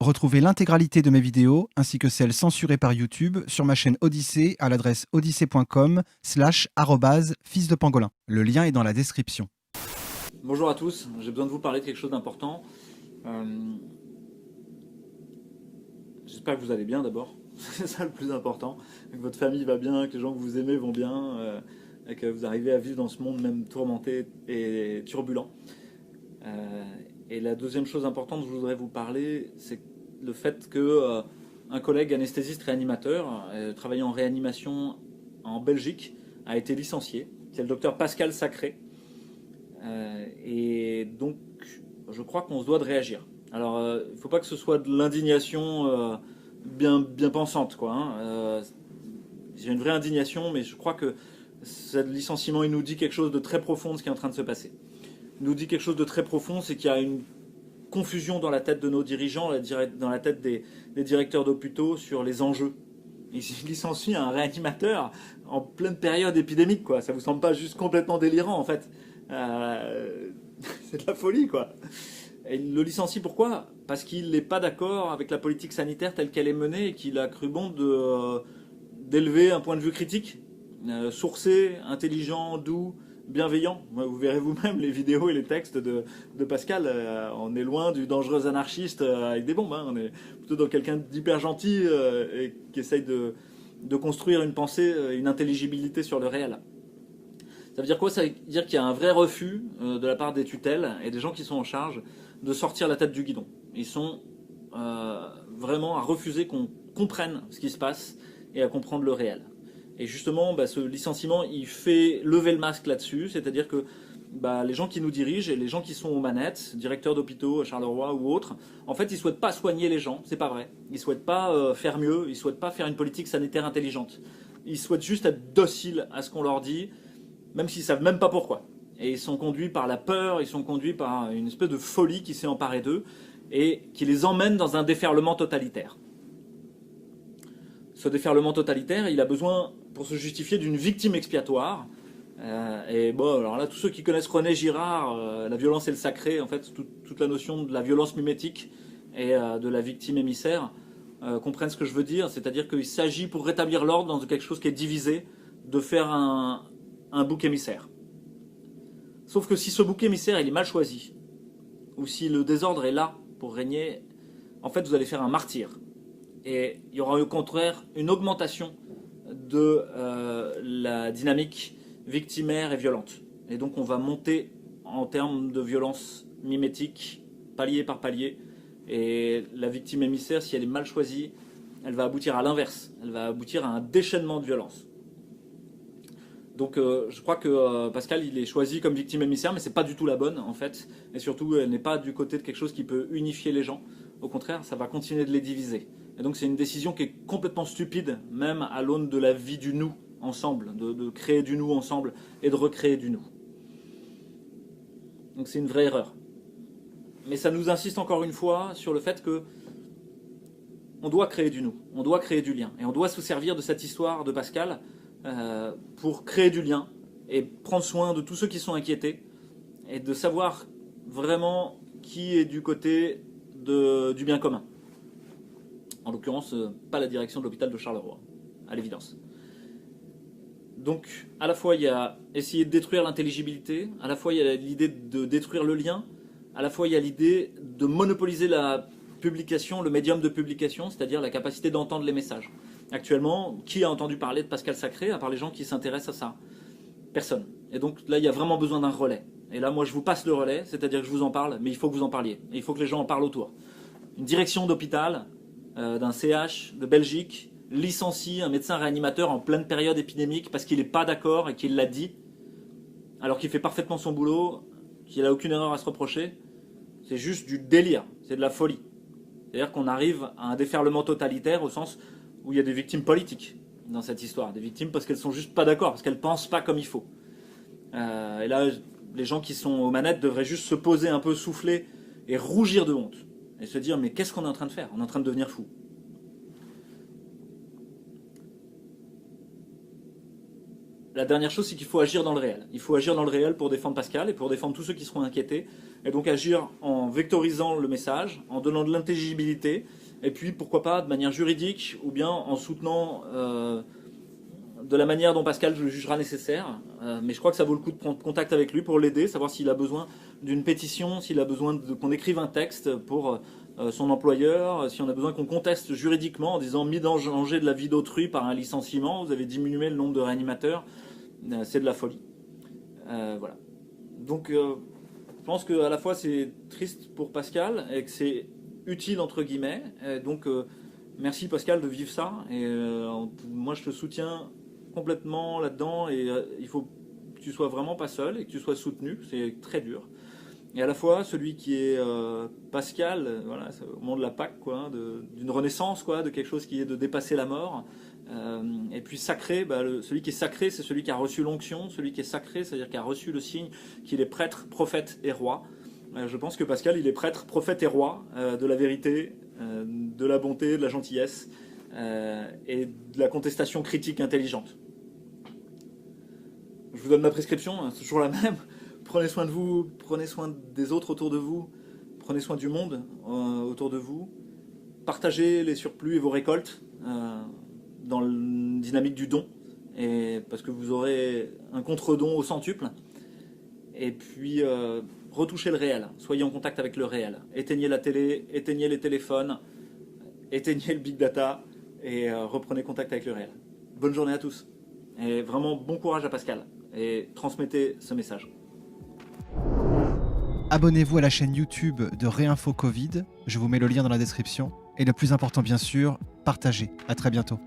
Retrouvez l'intégralité de mes vidéos ainsi que celles censurées par YouTube sur ma chaîne Odyssée à l'adresse odyssée.com/fils de pangolin. Le lien est dans la description. Bonjour à tous, j'ai besoin de vous parler de quelque chose d'important. J'espère que vous allez bien d'abord, c'est ça le plus important, que votre famille va bien, que les gens que vous aimez vont bien, et que vous arrivez à vivre dans ce monde même tourmenté et turbulent. Et la deuxième chose importante dont je voudrais vous parler, c'est le fait que un collègue anesthésiste réanimateur, travaillant en réanimation en Belgique, a été licencié. C'est le docteur Pascal Sacré. Et donc, je crois qu'on se doit de réagir. Alors, il ne faut pas que ce soit de l'indignation bien pensante, quoi. J'ai une vraie indignation, mais je crois que ce licenciement, il nous dit quelque chose de très profond de ce qui est en train de se passer. Il nous dit quelque chose de très profond, c'est qu'il y a une confusion dans la tête de nos dirigeants, dans la tête des directeurs d'hôpitaux sur les enjeux. Ils licencient un réanimateur en pleine période épidémique, quoi. Ça vous semble pas juste complètement délirant, en fait? C'est de la folie, quoi. Et il le licencie pourquoi? Parce qu'il n'est pas d'accord avec la politique sanitaire telle qu'elle est menée et qu'il a cru bon d'élever un point de vue critique, sourcé, intelligent, doux, bienveillant. Vous verrez vous-même les vidéos et les textes de Pascal. On est loin du dangereux anarchiste avec des bombes. On est plutôt dans quelqu'un d'hyper gentil et qui essaye de construire une pensée, une intelligibilité sur le réel. Ça veut dire quoi? Ça veut dire qu'il y a un vrai refus de la part des tutelles et des gens qui sont en charge de sortir la tête du guidon. Ils sont vraiment à refuser qu'on comprenne ce qui se passe et à comprendre le réel. Et justement, ce licenciement, il fait lever le masque là-dessus, c'est-à-dire que les gens qui nous dirigent et les gens qui sont aux manettes, directeurs d'hôpitaux à Charleroi ou autres, en fait, ils ne souhaitent pas soigner les gens, c'est pas vrai. Ils ne souhaitent pas faire mieux, ils ne souhaitent pas faire une politique sanitaire intelligente. Ils souhaitent juste être dociles à ce qu'on leur dit, même s'ils ne savent même pas pourquoi. Et ils sont conduits par la peur, ils sont conduits par une espèce de folie qui s'est emparée d'eux et qui les emmène dans un déferlement totalitaire. Ce déferlement totalitaire, il a besoin, pour se justifier, d'une victime expiatoire. Et bon, alors là, tous ceux qui connaissent René Girard, La violence et le sacré, en fait, toute la notion de la violence mimétique et de la victime émissaire, comprennent ce que je veux dire. C'est-à-dire qu'il s'agit, pour rétablir l'ordre dans quelque chose qui est divisé, de faire un bouc émissaire. Sauf que si ce bouc émissaire il est mal choisi, ou si le désordre est là pour régner, en fait vous allez faire un martyr. Et il y aura au contraire une augmentation de la dynamique victimaire et violente. Et donc on va monter en termes de violence mimétique, palier par palier. Et la victime émissaire, si elle est mal choisie, elle va aboutir à l'inverse. Elle va aboutir à un déchaînement de violence. Donc je crois que Pascal il est choisi comme victime émissaire, mais c'est pas du tout la bonne en fait. Et surtout elle n'est pas du côté de quelque chose qui peut unifier les gens. Au contraire, ça va continuer de les diviser. Et donc c'est une décision qui est complètement stupide, même à l'aune de la vie du nous ensemble, de créer du nous ensemble et de recréer du nous. Donc c'est une vraie erreur. Mais ça nous insiste encore une fois sur le fait que on doit créer du nous, on doit créer du lien. Et on doit se servir de cette histoire de Pascal pour créer du lien et prendre soin de tous ceux qui sont inquiétés et de savoir vraiment qui est du côté du bien commun. En l'occurrence, pas la direction de l'hôpital de Charleroi, à l'évidence. Donc, à la fois, il y a essayer de détruire l'intelligibilité, à la fois, il y a l'idée de détruire le lien, à la fois, il y a l'idée de monopoliser la publication, le médium de publication, c'est-à-dire la capacité d'entendre les messages. Actuellement, qui a entendu parler de Pascal Sacré, à part les gens qui s'intéressent à ça? Personne. Et donc là, il y a vraiment besoin d'un relais. Et là, moi, je vous passe le relais, c'est-à-dire que je vous en parle, mais il faut que vous en parliez. Et il faut que les gens en parlent autour. Une direction d'hôpital, d'un CH de Belgique, licencie un médecin réanimateur en pleine période épidémique parce qu'il n'est pas d'accord et qu'il l'a dit, alors qu'il fait parfaitement son boulot, qu'il n'a aucune erreur à se reprocher. C'est juste du délire, c'est de la folie. C'est-à-dire qu'on arrive à un déferlement totalitaire au sens où il y a des victimes politiques dans cette histoire. Des victimes parce qu'elles sont juste pas d'accord, parce qu'elles pensent pas comme il faut. Et là, les gens qui sont aux manettes devraient juste se poser un peu, souffler et rougir de honte. Et se dire, mais qu'est-ce qu'on est en train de faire? On est en train de devenir fou. la dernière chose, c'est qu'il faut agir dans le réel. Il faut agir dans le réel pour défendre Pascal et pour défendre tous ceux qui seront inquiétés. Et donc agir en vectorisant le message, en donnant de l'intelligibilité, et puis pourquoi pas de manière juridique, ou bien en soutenant de la manière dont Pascal le jugera nécessaire. Mais je crois que ça vaut le coup de prendre contact avec lui pour l'aider, savoir s'il a besoin d'une pétition, s'il a besoin qu'on écrive un texte pour son employeur, si on a besoin qu'on conteste juridiquement en disant mis en danger de la vie d'autrui par un licenciement, vous avez diminué le nombre de réanimateurs, c'est de la folie. Voilà. Donc je pense qu'à la fois c'est triste pour Pascal et que c'est utile entre guillemets. Et donc merci Pascal de vivre ça. Et moi je te soutiens complètement là-dedans et il faut que tu sois vraiment pas seul et que tu sois soutenu. C'est très dur. Et à la fois celui qui est Pascal, voilà, au moment de la Pâque, quoi, d'une renaissance, quoi, de quelque chose qui est de dépasser la mort. Et puis sacré, celui qui est sacré, c'est celui qui a reçu l'onction. Celui qui est sacré, c'est-à-dire qui a reçu le signe qu'il est prêtre, prophète et roi. Je pense que Pascal, il est prêtre, prophète et roi de la vérité, de la bonté, de la gentillesse et de la contestation critique intelligente. Je vous donne ma prescription, hein, c'est toujours la même. Prenez soin de vous, prenez soin des autres autour de vous, prenez soin du monde autour de vous. Partagez les surplus et vos récoltes dans la dynamique du don, et parce que vous aurez un contre-don au centuple. Et puis retouchez le réel, soyez en contact avec le réel. Éteignez la télé, éteignez les téléphones, éteignez le big data et reprenez contact avec le réel. Bonne journée à tous. Et vraiment bon courage à Pascal et transmettez ce message. Abonnez-vous à la chaîne YouTube de Réinfo Covid, je vous mets le lien dans la description. Et le plus important bien sûr, partagez. À très bientôt.